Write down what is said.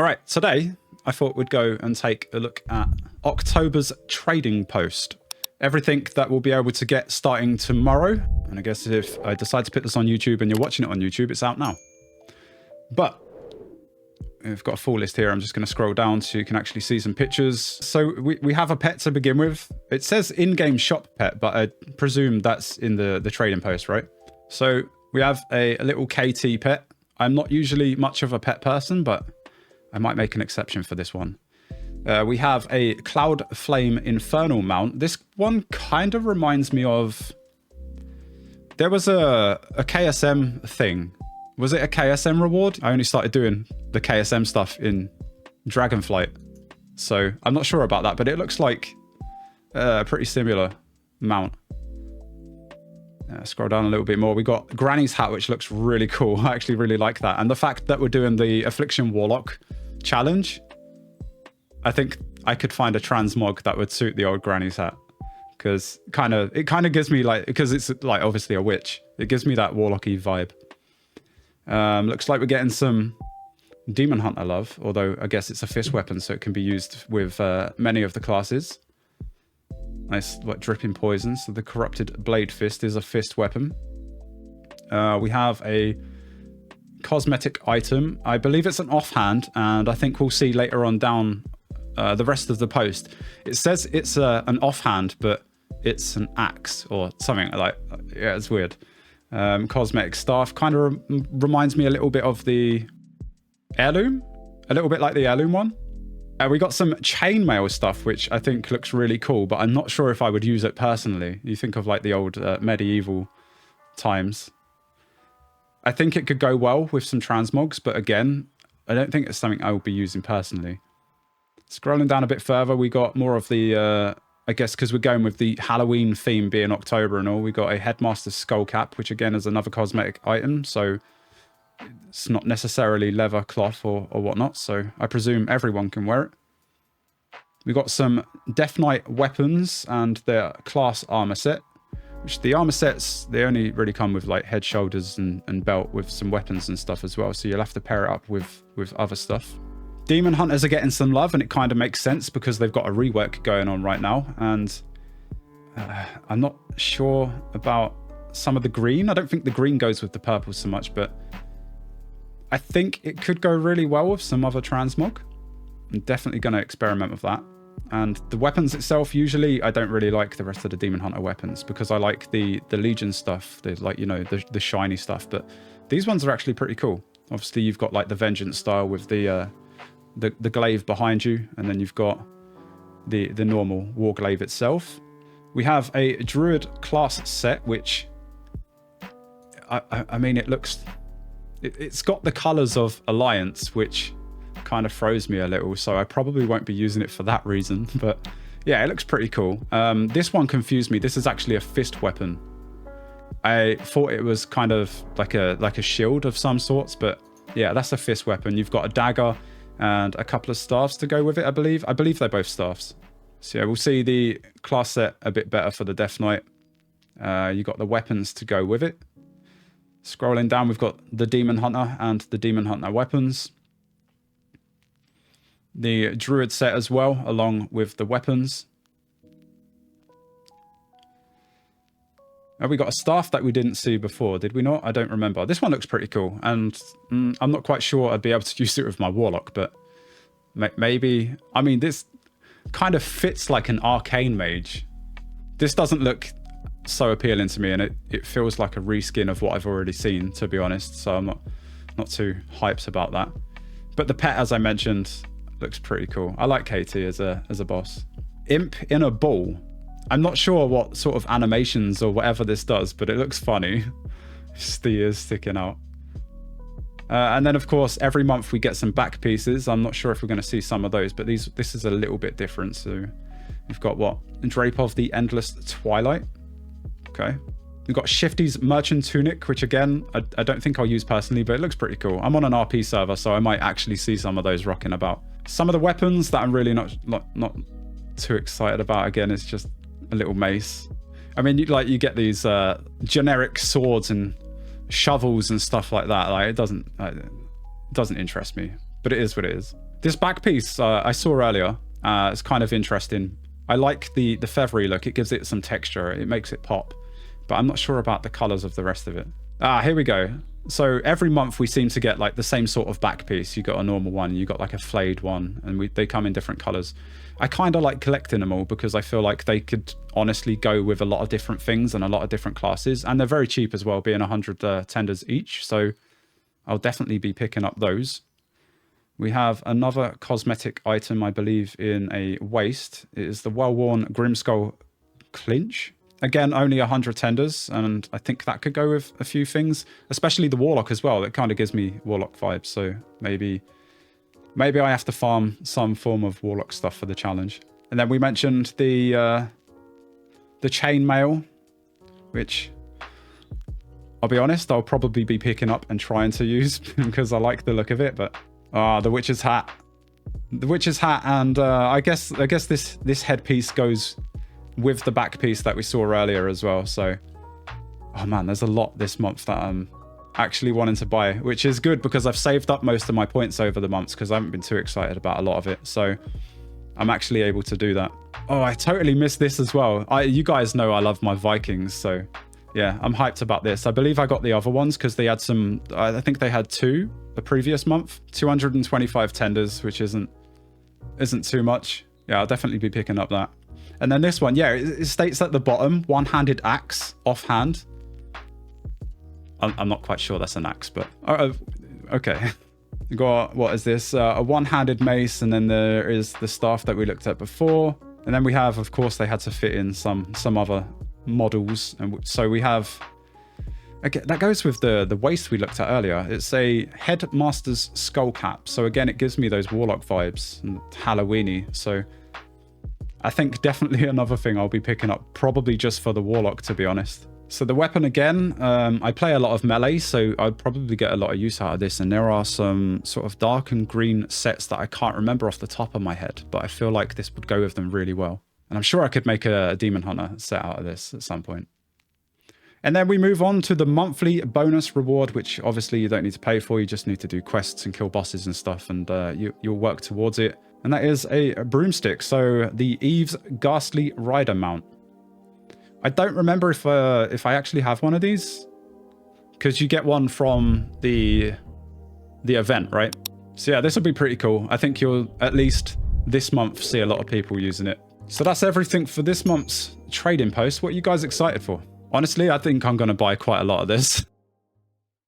All right, today I thought we'd go and take a look at October's trading post. Everything that we'll be able to get starting tomorrow. And I guess if I decide to put this on YouTube and you're watching it on YouTube, it's out now. But we've got a full list here. I'm just going to scroll down so you can actually see some pictures. So we have a pet to begin with. It says in-game shop pet, but I presume that's in the trading post, right? So we have a little KT pet. I'm not usually much of a pet person, but I might make an exception for this one. We have a Cloud Flame Infernal mount. This one kind of reminds me of... There was a KSM thing. Was it a KSM reward? I only started doing the KSM stuff in Dragonflight. So I'm not sure about that, but it looks like a pretty similar mount. Scroll down a little bit more. We got Granny's hat, which looks really cool. I actually really like that. And the fact that we're doing the Affliction Warlock challenge, I think I could find a transmog that would suit the old Granny's hat. Because it kind of gives me like, because it's like obviously a witch, it gives me that warlocky vibe. Looks like we're getting some Demon Hunter love, although I guess it's a fist weapon, so it can be used with many of the classes. Nice, like dripping poison. So the Corrupted Blade Fist is a fist weapon. We have a cosmetic item. I believe it's an offhand, and I think we'll see later on down the rest of the post. It says it's an offhand, but it's an axe or something like. Yeah, it's weird. Cosmetic staff kind of reminds me a little bit of the heirloom, a little bit like the heirloom one. We got some chainmail stuff, which I think looks really cool, but I'm not sure if I would use it personally. You think of like the old medieval times. I think it could go well with some transmogs, but again, I don't think it's something I will be using personally. Scrolling down a bit further, we got more of the, I guess because we're going with the Halloween theme being October and all, we got a Headmaster's Skull Cap, which again is another cosmetic item, so it's not necessarily leather, cloth, or whatnot, so I presume everyone can wear it. We got some Death Knight weapons and their class armor set, which the armor sets, they only really come with like head, shoulders, and belt with some weapons and stuff as well, so you'll have to pair it up with other stuff. Demon Hunters are getting some love, and it kind of makes sense because they've got a rework going on right now, and I'm not sure about some of the green. I don't think the green goes with the purple so much, but I think it could go really well with some other transmog. I'm definitely going to experiment with that. And the weapons itself, usually I don't really like the rest of the Demon Hunter weapons because I like the Legion stuff, like, you know, the shiny stuff, but these ones are actually pretty cool. Obviously you've got like the Vengeance style with the glaive behind you, and then you've got the normal war glaive itself. We have a Druid class set, which I mean, it looks... It's got the colors of Alliance, which kind of throws me a little, so I probably won't be using it for that reason, but yeah, it looks pretty cool. This one confused me. This is actually a fist weapon. I thought it was kind of like a shield of some sorts, but yeah, that's a fist weapon. You've got a dagger and a couple of staffs to go with it, I believe. I believe they're both staffs. So yeah, we'll see the class set a bit better for the Death Knight. You got the weapons to go with it. Scrolling down, we've got the Demon Hunter and the Demon Hunter weapons. The Druid set as well, along with the weapons. We got a staff that we didn't see before, did we not? I don't remember. This one looks pretty cool, and I'm not quite sure I'd be able to use it with my Warlock, but maybe... I mean, this kind of fits like an arcane mage. This doesn't look so appealing to me, and it feels like a reskin of what I've already seen, to be honest, so I'm not too hyped about that. But the pet, as I mentioned, looks pretty cool. I like KT as a boss. Imp in a ball. I'm not sure what sort of animations or whatever this does, but it looks funny. Just the ears sticking out. And then, of course, every month we get some back pieces. I'm not sure if we're going to see some of those, but this is a little bit different. So we've got what? Drape of the Endless Twilight. Okay. We've got Shifty's Merchant Tunic, which again, I don't think I'll use personally, but it looks pretty cool. I'm on an RP server, so I might actually see some of those rocking about. Some of the weapons that I'm really not too excited about, again, is just a little mace. I mean, you get these generic swords and shovels and stuff like that. Like, it doesn't interest me. but it is what it is. This back piece I saw earlier, it's kind of interesting. I like the feathery look. It gives it some texture. It makes it pop, but I'm not sure about the colors of the rest of it. Here we go. So every month we seem to get like the same sort of back piece. You got a normal one, you got like a flayed one, and they come in different colors. I kind of like collecting them all because I feel like they could honestly go with a lot of different things and a lot of different classes, and they're very cheap as well, being 100 tenders each. So I'll definitely be picking up those. We have another cosmetic item, I believe, in a waist. It is the well-worn Grimskull Clinch. Again, only 100 tenders, and I think that could go with a few things, especially the Warlock as well. It kind of gives me Warlock vibes, so maybe I have to farm some form of Warlock stuff for the challenge. And then we mentioned the chainmail, which I'll be honest, I'll probably be picking up and trying to use because I like the look of it. But the witch's hat, and I guess this headpiece goes with the back piece that we saw earlier as well. So, oh man, there's a lot this month that I'm actually wanting to buy, which is good because I've saved up most of my points over the months because I haven't been too excited about a lot of it. So I'm actually able to do that. Oh, I totally missed this as well. You guys know I love my Vikings, so yeah, I'm hyped about this. I believe I got the other ones because they had some, I think they had 2 the previous month. 225 tenders, which isn't too much. Yeah, I'll definitely be picking up that. And then this one, yeah, it states at the bottom, one-handed axe, offhand. I'm not quite sure that's an axe, but okay. You got, what is this? A one-handed mace, and then there is the staff that we looked at before. And then we have, of course, they had to fit in some other models. And so we have, again, that goes with the waist we looked at earlier. It's a headmaster's skull cap. So again, it gives me those Warlock vibes and Halloweeny. So I think definitely another thing I'll be picking up, probably just for the Warlock, to be honest. So the weapon again, I play a lot of melee, so I'd probably get a lot of use out of this. And there are some sort of dark and green sets that I can't remember off the top of my head, but I feel like this would go with them really well. And I'm sure I could make a Demon Hunter set out of this at some point. And then we move on to the monthly bonus reward, which obviously you don't need to pay for. You just need to do quests and kill bosses and stuff, and you'll work towards it. And that is a broomstick. So the Eve's Ghastly Rider mount. I don't remember if I actually have one of these, because you get one from the event, right? So yeah, this will be pretty cool. I think you'll at least this month see a lot of people using it. So that's everything for this month's trading post. What are you guys excited for? Honestly, I think I'm going to buy quite a lot of this.